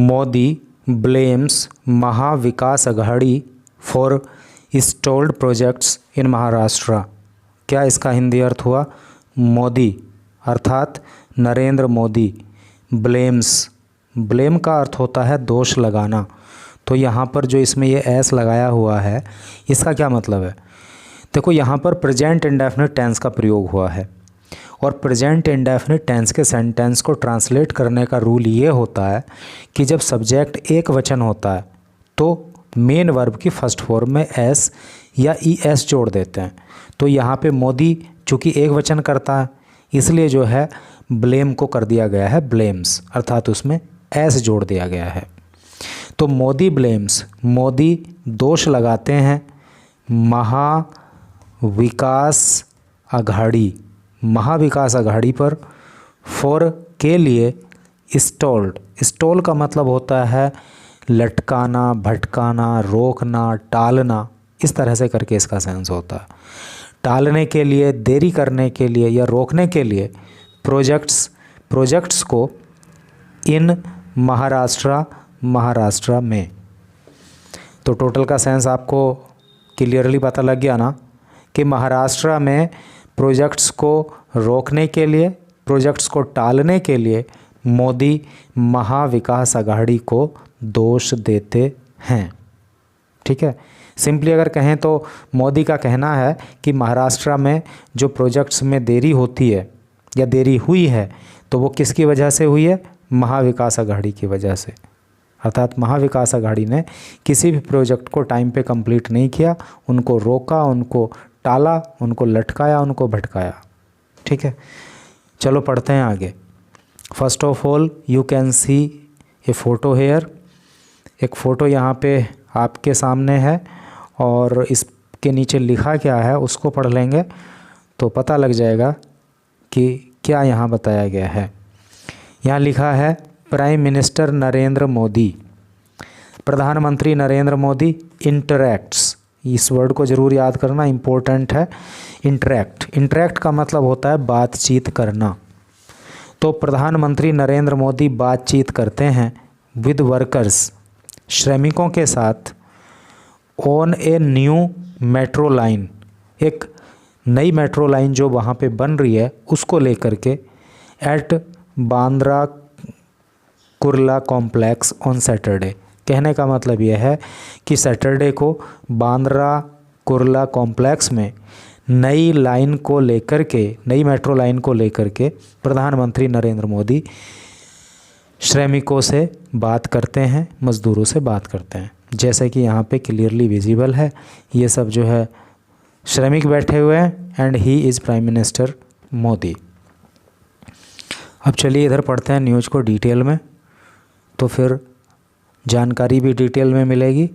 Modi blames Maha Vikas Aghadi for stalled projects in Maharashtra. क्या इसका हिंदी अर्थ हुआ? मोदी अर्थात नरेंद्र मोदी ब्लेम्स, ब्लेम का अर्थ होता है दोष लगाना। तो यहाँ पर जो इसमें ये एस लगाया हुआ है इसका क्या मतलब है? देखो यहाँ पर प्रेजेंट इंडेफिनिट टेंस का प्रयोग हुआ है और प्रेजेंट इंडेफिनिट टेंस के सेंटेंस को ट्रांसलेट करने का रूल ये होता है कि जब सब्जेक्ट एक वचन होता है तो मेन वर्ब की फर्स्ट फॉर्म में एस या ई एस जोड़ देते हैं। तो यहाँ पे मोदी चूँकि एक वचन करता है इसलिए जो है ब्लेम को कर दिया गया है ब्लेम्स, अर्थात उसमें एस जोड़ दिया गया है। तो मोदी ब्लेम्स, मोदी दोष लगाते हैं महाविकास अघाड़ी, महाविकास अघाड़ी पर, फॉर के लिए, स्टॉल्ड, स्टॉल का मतलब होता है लटकाना, भटकाना, रोकना, टालना, इस तरह से करके इसका सेंस होता है। टालने के लिए, देरी करने के लिए या रोकने के लिए प्रोजेक्ट्स को इन महाराष्ट्र में। तो टोटल का सेंस आपको क्लियरली पता लग गया ना कि महाराष्ट्र में प्रोजेक्ट्स को रोकने के लिए, प्रोजेक्ट्स को टालने के लिए मोदी महाविकास अघाड़ी को दोष देते हैं। ठीक है, सिंपली अगर कहें तो मोदी का कहना है कि महाराष्ट्र में जो प्रोजेक्ट्स में देरी होती है या देरी हुई है तो वो किसकी वजह से हुई है? महाविकास अघाड़ी की वजह से। अर्थात महाविकास अघाड़ी ने किसी भी प्रोजेक्ट को टाइम पे कंप्लीट नहीं किया, उनको रोका, उनको टाला, उनको लटकाया, उनको भटकाया। ठीक है, चलो पढ़ते हैं आगे। First of all you can see a photo here, एक फ़ोटो यहाँ पे आपके सामने है और इसके नीचे लिखा क्या है उसको पढ़ लेंगे तो पता लग जाएगा कि क्या यहाँ बताया गया है। यहाँ लिखा है प्राइम मिनिस्टर नरेंद्र मोदी, प्रधानमंत्री नरेंद्र मोदी इंटरैक्ट्स, इस वर्ड को ज़रूर याद करना, इम्पोर्टेंट है। इंटरैक्ट का मतलब होता है बातचीत करना। तो प्रधानमंत्री नरेंद्र मोदी बातचीत करते हैं विद वर्कर्स, श्रमिकों के साथ, on a new metro line, एक नई मेट्रो लाइन जो वहाँ पे बन रही है उसको लेकर के, at Bandra Kurla Complex on Saturday. कहने का मतलब यह है कि सैटरडे को बांद्रा कुर्ला कॉम्प्लेक्स में नई लाइन को लेकर के, नई मेट्रो लाइन को लेकर के प्रधानमंत्री नरेंद्र मोदी श्रमिकों से बात करते हैं, मज़दूरों से बात करते हैं। जैसे कि यहाँ पे क्लियरली विजिबल है, ये सब जो है श्रमिक बैठे हुए हैं and he is prime minister Modi. अब चलिए इधर पढ़ते हैं न्यूज़ को डिटेल में, तो फिर जानकारी भी डिटेल में मिलेगी,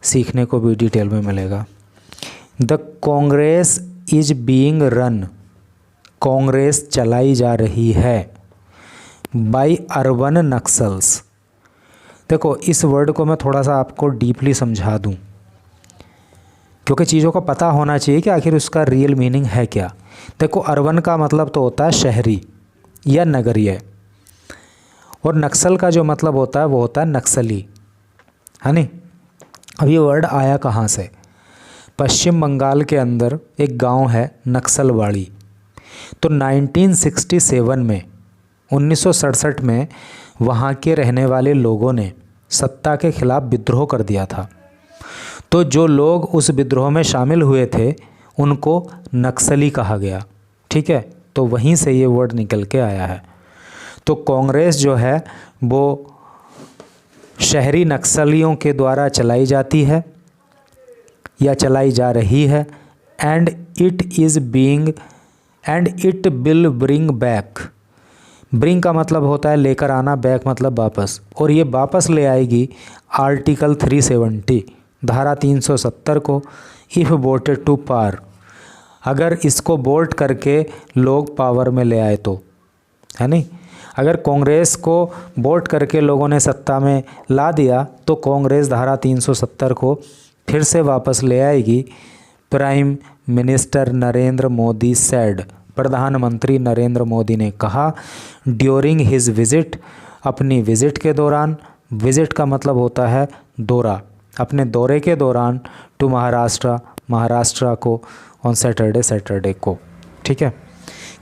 सीखने को भी डिटेल में मिलेगा। The Congress is being run, Congress चलाई जा रही है बाय अर्बन नक्सल्स। देखो इस वर्ड को मैं थोड़ा सा आपको डीपली समझा दूं क्योंकि चीज़ों का पता होना चाहिए कि आखिर उसका रियल मीनिंग है क्या। देखो अर्बन का मतलब तो होता है शहरी या नगरीय, और नक्सल का जो मतलब होता है वो होता है नक्सली, है नी। अब ये वर्ड आया कहाँ से? पश्चिम बंगाल के अंदर एक गांव है नक्सलवाड़ी। तो 1967 में, 1967 में वहाँ के रहने वाले लोगों ने सत्ता के खिलाफ विद्रोह कर दिया था। तो जो लोग उस विद्रोह में शामिल हुए थे उनको नक्सली कहा गया। ठीक है, तो वहीं से ये वर्ड निकल के आया है। तो कांग्रेस जो है वो शहरी नक्सलियों के द्वारा चलाई जाती है या चलाई जा रही है, and it will bring back. Bring का मतलब होता है लेकर आना, बैक मतलब वापस, और ये वापस ले आएगी आर्टिकल 370, धारा 370 को, इफ़ वोटेड टू पावर, अगर इसको वोट करके लोग पावर में ले आए तो, है नहीं। अगर कांग्रेस को वोट करके लोगों ने सत्ता में ला दिया तो कांग्रेस धारा 370 को फिर से वापस ले आएगी। Prime minister Narendra Modi said, प्रधानमंत्री नरेंद्र मोदी ने कहा ड्यूरिंग हिज विजिट, अपनी विजिट के दौरान, विजिट का मतलब होता है दौरा, अपने दौरे के दौरान टू महाराष्ट्र को ऑन सैटरडे को। ठीक है,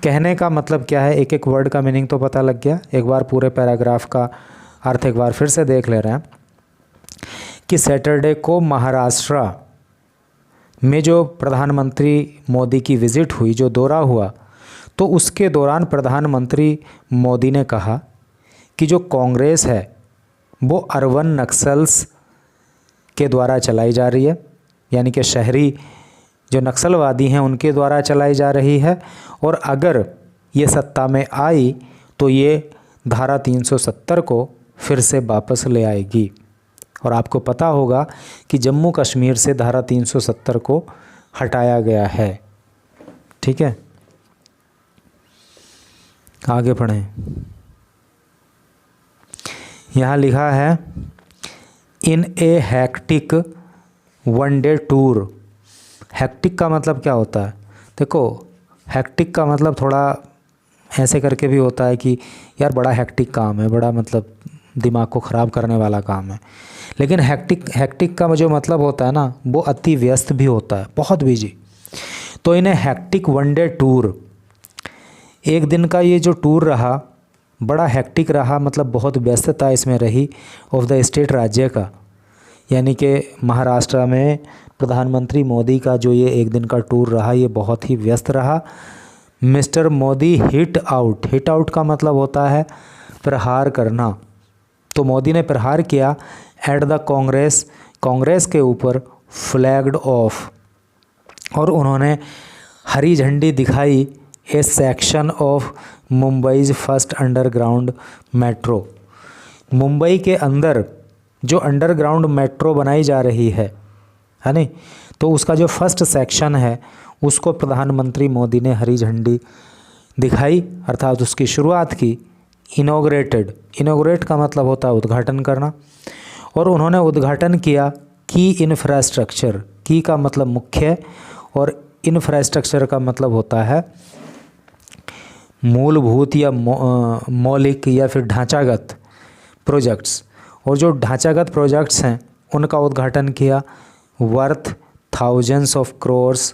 कहने का मतलब क्या है, एक एक वर्ड का मीनिंग तो पता लग गया। एक बार पूरे पैराग्राफ का अर्थ एक बार फिर से देख ले रहे हैं कि सैटरडे को महाराष्ट्र में जो प्रधानमंत्री मोदी की विज़िट हुई, जो दौरा हुआ, तो उसके दौरान प्रधानमंत्री मोदी ने कहा कि जो कांग्रेस है वो अर्बन नक्सल्स के द्वारा चलाई जा रही है, यानी कि शहरी जो नक्सलवादी हैं उनके द्वारा चलाई जा रही है, और अगर ये सत्ता में आई तो ये धारा 370 को फिर से वापस ले आएगी। और आपको पता होगा कि जम्मू कश्मीर से धारा 370 को हटाया गया है। ठीक है, आगे पढ़ें। यहाँ लिखा है in a hectic one day tour. Hectic का मतलब क्या होता है? देखो, हैक्टिक का मतलब थोड़ा ऐसे करके भी होता है कि यार बड़ा हैक्टिक काम है, बड़ा मतलब दिमाग को ख़राब करने वाला काम है। लेकिन हैक्टिक का जो मतलब होता है ना, वो अति व्यस्त भी होता है, बहुत बिजी। तो इन्हें हैक्टिक वन डे टूर, एक दिन का ये जो टूर रहा बड़ा हैक्टिक रहा, मतलब बहुत व्यस्तता इसमें रही ऑफ द स्टेट, राज्य का, यानी कि महाराष्ट्र में प्रधानमंत्री मोदी का जो ये एक दिन का टूर रहा ये बहुत ही व्यस्त रहा। मिस्टर मोदी हिट आउट का मतलब होता है प्रहार करना। तो मोदी ने प्रहार किया एट द कांग्रेस के ऊपर, फ्लैग्ड ऑफ, और उन्होंने हरी झंडी दिखाई A section of Mumbai's first underground metro. Mumbai के अंदर जो अंडरग्राउंड मेट्रो बनाई जा रही है नहीं, तो उसका जो फर्स्ट सेक्शन है उसको प्रधानमंत्री मोदी ने हरी झंडी दिखाई, अर्थात उसकी शुरुआत की। इनोग्रेट का मतलब होता है उद्घाटन करना, और उन्होंने उद्घाटन किया की इंफ्रास्ट्रक्चर। की का मतलब मुख्य, और इंफ्रास्ट्रक्चर का मतलब होता है मूलभूत या मौलिक या फिर ढांचागत प्रोजेक्ट्स। और जो ढांचागत प्रोजेक्ट्स हैं उनका उद्घाटन किया, वर्थ थाउजेंड्स ऑफ क्रोर्स,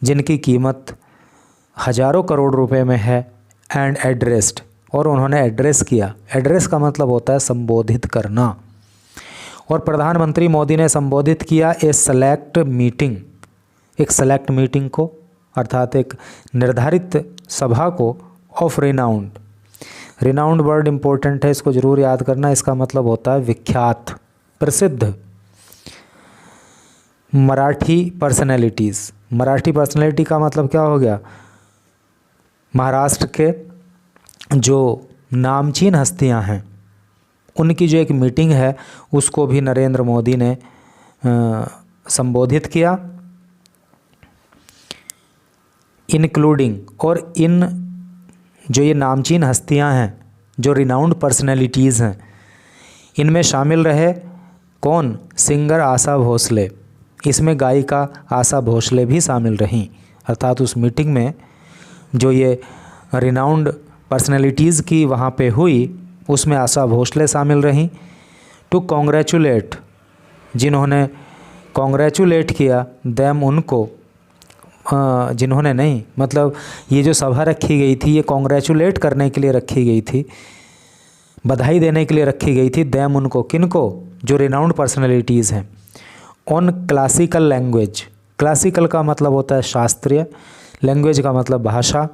जिनकी कीमत हज़ारों करोड़ रुपए में है, एंड एड्रेस्ड, और उन्होंने एड्रेस किया। एड्रेस का मतलब होता है संबोधित करना, और प्रधानमंत्री मोदी ने संबोधित किया एक सेलेक्ट मीटिंग को, अर्थात एक निर्धारित सभा को, ऑफ रिनाउंड वर्ड इम्पोर्टेंट है, इसको ज़रूर याद करना। इसका मतलब होता है विख्यात, प्रसिद्ध मराठी पर्सनैलिटी का मतलब क्या हो गया? महाराष्ट्र के जो नामचीन हस्तियां हैं उनकी जो एक मीटिंग है उसको भी नरेंद्र मोदी ने संबोधित किया। इंक्लूडिंग, और इन जो ये नामचीन हस्तियां हैं, जो रिनाउंड पर्सनैलिटीज़ हैं, इनमें शामिल रहे कौन? सिंगर आशा भोसले। इसमें गायिका आशा भोसले भी शामिल रहीं, अर्थात उस मीटिंग में जो ये रिनाउंड पर्सनैलिटीज़ की वहाँ पे हुई उसमें आशा भोसले शामिल रहीं। टू कॉन्ग्रेचुलेट, जिन्होंने कॉन्ग्रेचुलेट किया देम, उनको, जिन्होंने नहीं, मतलब ये जो सभा रखी गई थी ये कॉन्ग्रेचुलेट करने के लिए रखी गई थी, बधाई देने के लिए रखी गई थी। देम, उनको, किनको? जो रिनाउंड पर्सनैलिटीज़ हैं। ऑन क्लासिकल लैंग्वेज, क्लासिकल का मतलब होता है शास्त्रीय, लैंग्वेज का मतलब भाषा,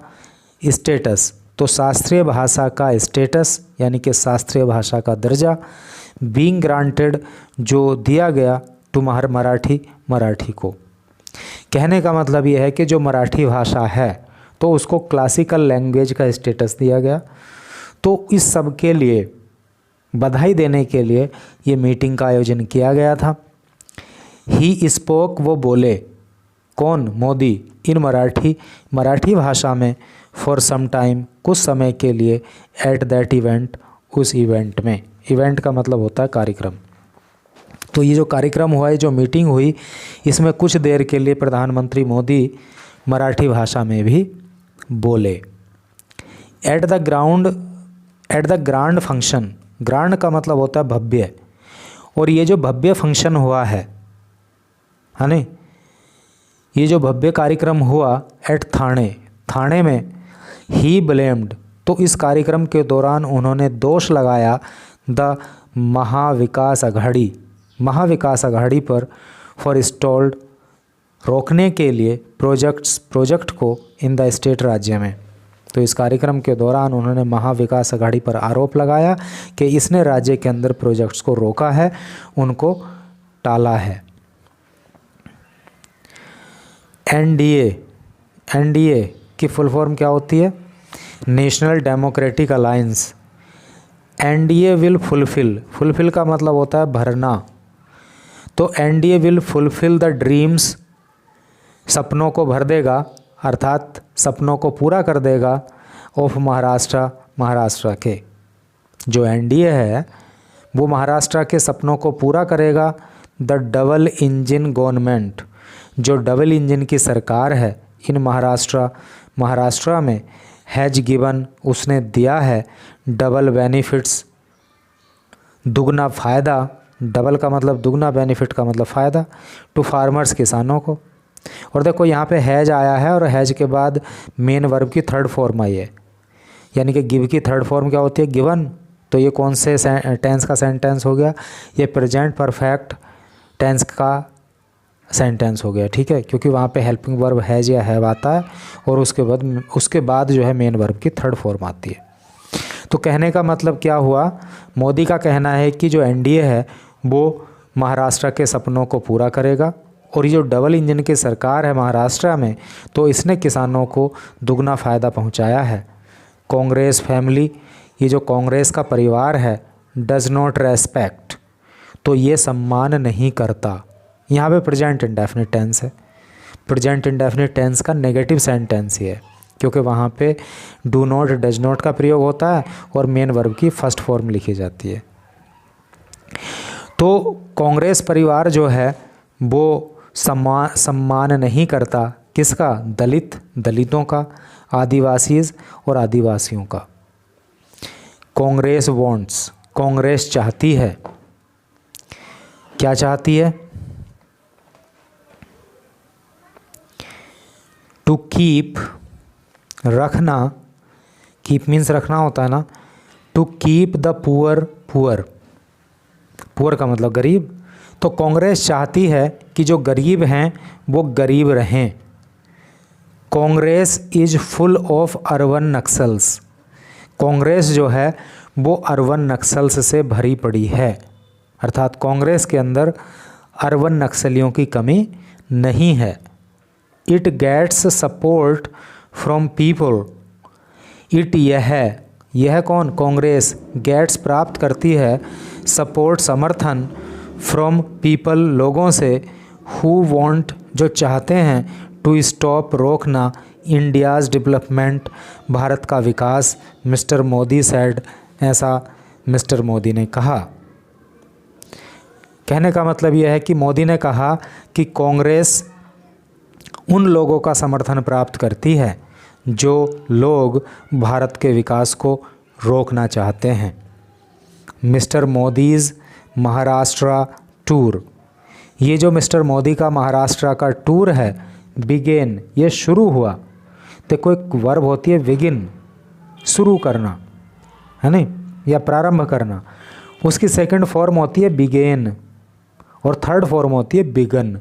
स्टेटस, तो शास्त्रीय भाषा का स्टेटस यानी कि शास्त्रीय भाषा का दर्जा, बीइंग ग्रांटेड, जो दिया गया, टू मराठी को। कहने का मतलब ये है कि जो मराठी भाषा है तो उसको क्लासिकल लैंग्वेज का स्टेटस दिया गया। तो इस सब के लिए बधाई देने के लिए ये मीटिंग का आयोजन किया गया था। ही स्पोक, वो बोले, कौन? मोदी, इन मराठी भाषा में, फॉर सम टाइम, कुछ समय के लिए, एट दैट इवेंट, उस इवेंट में। इवेंट का मतलब होता है कार्यक्रम। तो ये जो कार्यक्रम हुआ है, जो मीटिंग हुई, इसमें कुछ देर के लिए प्रधानमंत्री मोदी मराठी भाषा में भी बोले। At the grand function, grand का मतलब होता है भव्य। और ये जो भव्य फंक्शन हुआ है नहीं, ये जो भव्य कार्यक्रम हुआ एट थाने में ही ब्लेम्ड, तो इस कार्यक्रम के दौरान उन्होंने दोष लगाया द महाविकास अघाड़ी पर फॉर स्टॉल्ड, रोकने के लिए प्रोजेक्ट को इन द स्टेट, राज्य में। तो इस कार्यक्रम के दौरान उन्होंने महाविकास अघाड़ी पर आरोप लगाया कि इसने राज्य के अंदर प्रोजेक्ट्स को रोका है, उनको टाला है। एनडीए की फुल फॉर्म क्या होती है? National democratic alliance. NDA will fulfil का मतलब होता है भरना। तो NDA will fulfil the dreams, सपनों को भर देगा, अर्थात सपनों को पूरा कर देगा, ऑफ महाराष्ट्र के। जो एनडीए है वो महाराष्ट्र के सपनों को पूरा करेगा। द डबल इंजन गवर्नमेंट, जो डबल इंजन की सरकार है इन महाराष्ट्र में, हैज गिवन, उसने दिया है, डबल बेनिफिट्स, दुगना फ़ायदा, डबल का मतलब दुगना, बेनिफिट का मतलब फ़ायदा, टू फार्मर्स, किसानों को। और देखो यहाँ पे हैज आया है और हैज के बाद मेन वर्ब की थर्ड फॉर्म आई है, यानी कि गिव की थर्ड फॉर्म क्या होती है? गिवन। तो ये कौन से टेंस का सेंटेंस हो गया? ये प्रेजेंट परफेक्ट टेंस का सेंटेंस हो गया, ठीक है, क्योंकि वहाँ पे हेल्पिंग वर्ब हैज या हैव आता है और उसके बाद जो है मेन वर्ब की थर्ड फॉर्म आती है। तो कहने का मतलब क्या हुआ? मोदी का कहना है कि जो एनडीए है वो महाराष्ट्र के सपनों को पूरा करेगा, और ये जो डबल इंजन की सरकार है महाराष्ट्र में, तो इसने किसानों को दुगना फ़ायदा पहुंचाया है। कांग्रेस फैमिली, ये जो कांग्रेस का परिवार है, डज नॉट रेस्पेक्ट, तो ये सम्मान नहीं करता। यहाँ पे प्रेजेंट इंडेफिनिट टेंस है, प्रेजेंट इंडेफिनिट टेंस का नेगेटिव सेंटेंस ही है, क्योंकि वहाँ पे डू नॉट, डज नॉट का प्रयोग होता है और मेन वर्ब की फर्स्ट फॉर्म लिखी जाती है। तो कांग्रेस परिवार जो है वो सम्मान नहीं करता, किसका? दलितों का, आदिवासीज और आदिवासियों का। कांग्रेस वांट्स, कांग्रेस चाहती है, क्या चाहती है? टू कीप, रखना, कीप मीन्स रखना होता है ना, टू कीप द पुअर का मतलब गरीब। तो कांग्रेस चाहती है कि जो गरीब हैं वो गरीब रहें। Congress is full of urban Naxals, Congress जो है वो अर्बन नक्सल्स से भरी पड़ी है, अर्थात कांग्रेस के अंदर अर्बन नक्सलियों की कमी नहीं है। It gets support from people, it यह कौन? कांग्रेस, गेट्स प्राप्त करती है, सपोर्ट समर्थन, फ्रॉम पीपल लोगों से, हु वांट जो चाहते हैं, टू स्टॉप रोकना, इंडियाज़ डेवलपमेंट भारत का विकास, मिस्टर मोदी सेड ऐसा मिस्टर मोदी ने कहा। कहने का मतलब यह है कि मोदी ने कहा कि कांग्रेस उन लोगों का समर्थन प्राप्त करती है जो लोग भारत के विकास को रोकना चाहते हैं। मिस्टर मोदीज़ महाराष्ट्र टूर, ये जो मिस्टर मोदी का महाराष्ट्र का टूर है, बिगेन ये शुरू हुआ। देखो एक वर्ब होती है बिगिन, शुरू करना है नहीं, या प्रारंभ करना, उसकी सेकंड फॉर्म होती है बिगेन और थर्ड फॉर्म होती है बिगन।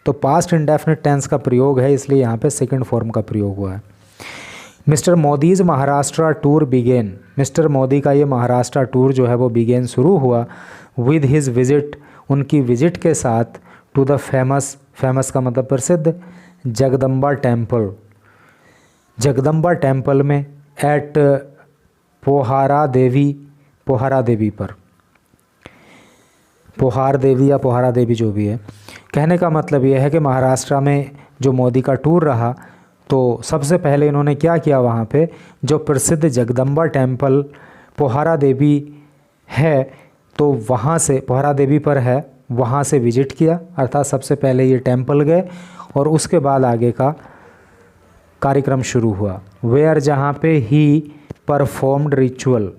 तो पास्ट इंडेफिनिट टेंस का प्रयोग है, इसलिए यहाँ पे सेकंड फॉर्म का प्रयोग हुआ है। Mister Modi's Maharashtra tour began, mister Modi का ये महाराष्ट्र टूर जो है वो बिगेन शुरू हुआ विद हिज विजिट, उनकी विजिट के साथ, टू द फेमस का मतलब प्रसिद्ध, जगदम्बा टेम्पल, जगदम्बा टेम्पल में, एट पोहारा देवी पर, पोहार देवी या पोहारा देवी जो भी है। कहने का मतलब यह है कि महाराष्ट्र में जो मोदी का टूर रहा तो सबसे पहले इन्होंने क्या किया, वहाँ पे जो प्रसिद्ध जगदम्बा टेम्पल पोहारा देवी है तो वहाँ से, पोहारा देवी पर है, वहाँ से विजिट किया, अर्थात सबसे पहले ये टेम्पल गए और उसके बाद आगे का कार्यक्रम शुरू हुआ। वेयर जहाँ पे ही परफॉर्म्ड रिचुअल,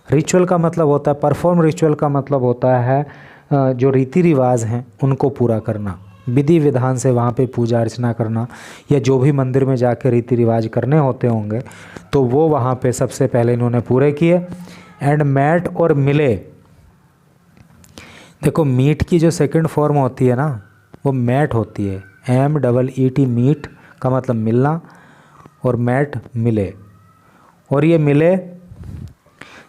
रिचुअल का मतलब होता है परफॉर्म, रिचुअल का मतलब होता है जो रीति रिवाज हैं उनको पूरा करना, विधि विधान से वहाँ पे पूजा अर्चना करना, या जो भी मंदिर में जाके रीति रिवाज करने होते होंगे तो वो वहाँ पे सबसे पहले इन्होंने पूरे किए। एंड मैट और मिले, देखो मीट की जो सेकंड फॉर्म होती है ना वो मैट होती है, MEET, मीट का मतलब मिलना, और मैट मिले। और ये मिले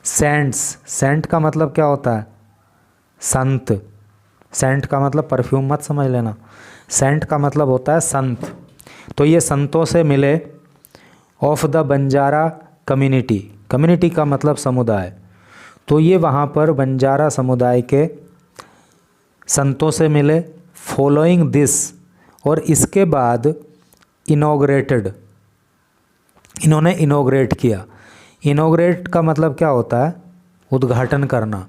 सेंट्स, सेंट का मतलब क्या होता है? संत। सेंट का मतलब परफ्यूम मत समझ लेना, सेंट का मतलब होता है संत। तो ये संतों से मिले of the Banjara community, community का मतलब समुदाय, तो ये वहाँ पर बंजारा समुदाय के संतों से मिले। फॉलोइंग दिस, और इसके बाद इनॉग्रेटेड, इन्होंने इनॉग्रेट किया। इनॉग्रेट का मतलब क्या होता है? उद्घाटन करना।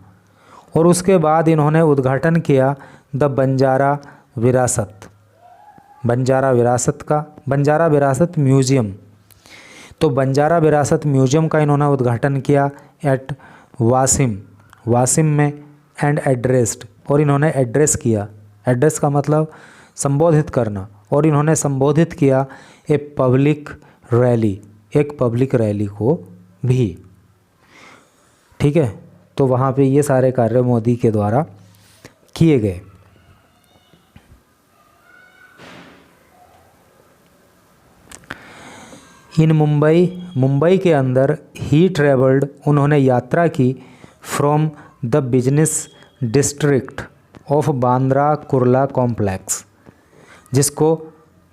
और उसके बाद इन्होंने उद्घाटन किया द बंजारा विरासत, बंजारा विरासत का, बंजारा विरासत म्यूज़ियम। तो बंजारा विरासत म्यूज़ियम का इन्होंने उद्घाटन किया एट वासिम, वासिम में। एंड एड्रेस्ड, और इन्होंने एड्रेस किया, एड्रेस का मतलब संबोधित करना, और इन्होंने संबोधित किया ए पब्लिक रैली, एक पब्लिक रैली को भी। ठीक है, तो वहाँ पे ये सारे कार्य मोदी के द्वारा किए गए। इन मुंबई, मुंबई के अंदर ही ट्रेवल्ड, उन्होंने यात्रा की from the business district of Bandra Kurla complex, जिसको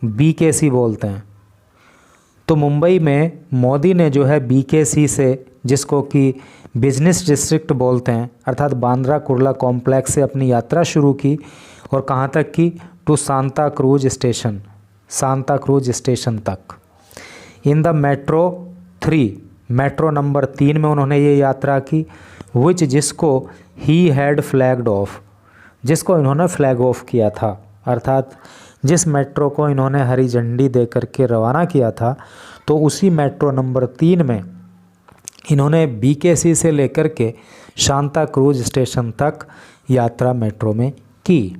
BKC बोलते हैं। तो मुंबई में मोदी ने जो है BKC से, जिसको कि बिजनेस डिस्ट्रिक्ट बोलते हैं, अर्थात बांद्रा कुर्ला कॉम्प्लेक्स से अपनी यात्रा शुरू की। और कहाँ तक की? To Santacruz station, Santacruz station तक। In the metro 3, metro number 3 में उन्होंने ये यात्रा की। विच, जिसको ही हैड फ्लैग्ड ऑफ, जिसको इन्होंने फ्लैग ऑफ किया था, अर्थात जिस मेट्रो को इन्होंने हरी झंडी दे करके रवाना किया था, तो उसी मेट्रो नंबर 3 में इन्होंने BKC से लेकर के सांता क्रूज स्टेशन तक यात्रा मेट्रो में की।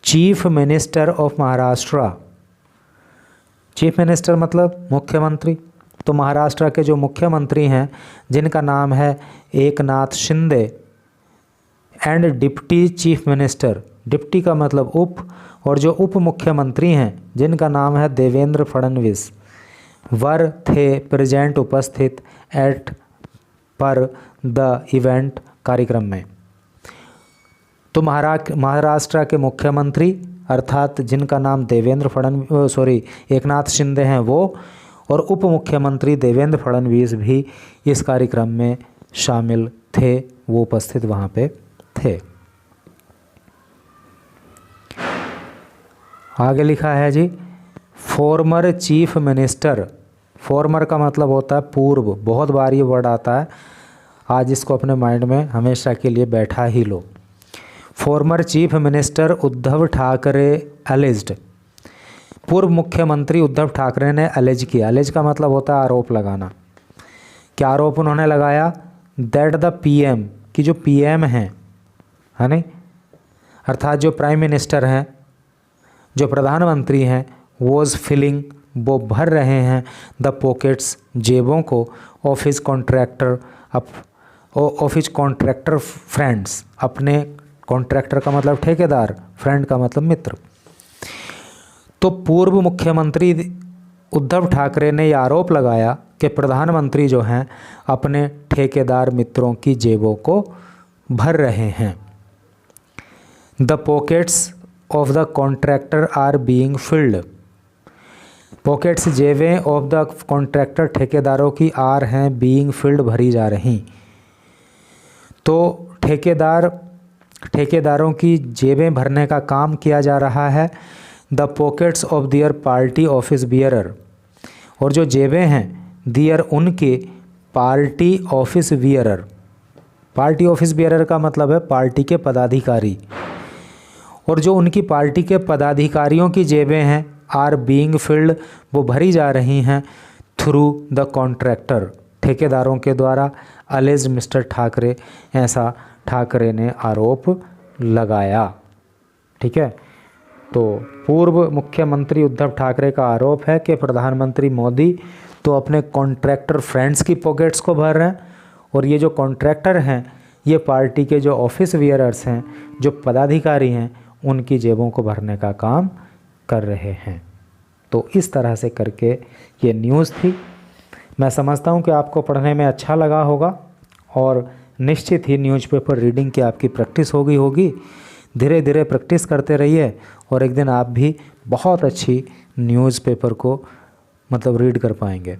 Chief minister of Maharashtra, chief minister मतलब मुख्यमंत्री। तो महाराष्ट्र के जो मुख्यमंत्री हैं जिनका नाम है Eknath Shinde, and deputy chief minister, deputy का मतलब उप, और जो उप मुख्यमंत्री हैं जिनका नाम है देवेंद्र फडणवीस, वर थे प्रेजेंट, उपस्थित एट पर द इवेंट, कार्यक्रम में। तो महाराष्ट्र के मुख्यमंत्री अर्थात जिनका नाम देवेंद्र एकनाथ शिंदे हैं वो, और उप मुख्यमंत्री देवेंद्र फडणवीस भी इस कार्यक्रम में शामिल थे, वो उपस्थित वहाँ पे थे। आगे लिखा है जी फॉर्मर चीफ मिनिस्टर। फॉर्मर का मतलब होता है पूर्व, बहुत बार ये वर्ड आता है, आज इसको अपने माइंड में हमेशा के लिए बैठा ही लो। Former chief minister Uddhav Thackeray alleged, पूर्व मुख्यमंत्री उद्धव ठाकरे ने एलिज किया। एलिज का मतलब होता है आरोप लगाना। क्या आरोप उन्होंने लगाया? दैट द PM, कि जो PM हैं, है नहीं, अर्थात जो प्राइम मिनिस्टर हैं, जो प्रधानमंत्री हैं, वॉज फिलिंग, वो भर रहे हैं द पॉकेट्स, जेबों को, of his contractor, of his contractor friends, अपने कॉन्ट्रैक्टर का मतलब ठेकेदार, फ्रेंड का मतलब मित्र। तो पूर्व मुख्यमंत्री उद्धव ठाकरे ने यह आरोप लगाया कि प्रधानमंत्री जो हैं अपने ठेकेदार मित्रों की जेबों को भर रहे हैं। The pockets of the contractor are being filled, pockets जेबें ऑफ द कॉन्ट्रैक्टर ठेकेदारों की आर हैं बीइंग फिल्ड, भरी जा रही। तो ठेकेदारों की जेबें भरने का काम किया जा रहा है। The pockets of their party office bearer, और जो जेबें हैं दियर उनके party office bearer, party office bearer का मतलब है पार्टी के पदाधिकारी, और जो उनकी पार्टी के पदाधिकारियों की जेबें हैं आर बीइंग फिल्ड, वो भरी जा रही हैं थ्रू द कॉन्ट्रैक्टर, ठेकेदारों के द्वारा अलेज्ड मिस्टर ठाकरे, ऐसा ठाकरे ने आरोप लगाया। ठीक है, तो पूर्व मुख्यमंत्री उद्धव ठाकरे का आरोप है कि प्रधानमंत्री मोदी तो अपने कॉन्ट्रैक्टर फ्रेंड्स की पॉकेट्स को भर रहे हैं, और ये जो कॉन्ट्रैक्टर हैं ये पार्टी के जो ऑफिस वियरर्स हैं, जो पदाधिकारी हैं, उनकी जेबों को भरने का काम कर रहे हैं। तो इस तरह से करके ये न्यूज़ थी। मैं समझता हूँ कि आपको पढ़ने में अच्छा लगा होगा, और निश्चित ही न्यूज़पेपर रीडिंग की आपकी प्रैक्टिस होगी। धीरे धीरे प्रैक्टिस करते रहिए और एक दिन आप भी बहुत अच्छी न्यूज़पेपर को रीड कर पाएंगे।